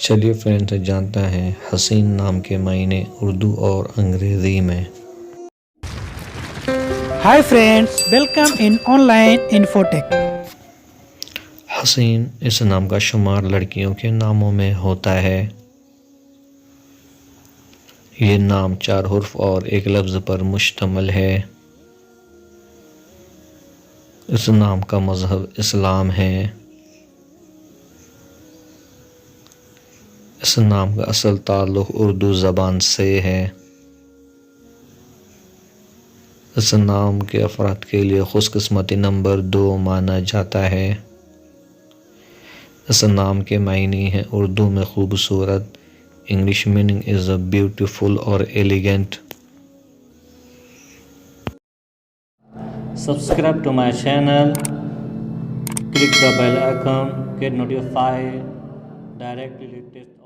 चलिए फ्रेंड्स जानते हैं हसीन नाम के मायने उर्दू और अंग्रेज़ी में। Hi friends, welcome in online Infotech. हसीन इस नाम का शुमार लड़कियों के नामों में होता है। ये नाम 4 हुर्फ और एक लफ्ज़ पर मुश्तमिल है। इस नाम का मज़हब इस्लाम है। इस नाम का असल ताल्लुक़ उर्दू ज़बान से है। इस नाम के अफराद के लिए खुशकिस्मती नंबर 2 माना जाता है। इस नाम के मायने हैं उर्दू में खूबसूरत, English meaning is a beautiful और elegant. Subscribe to my channel, click the bell icon, get notified directly latest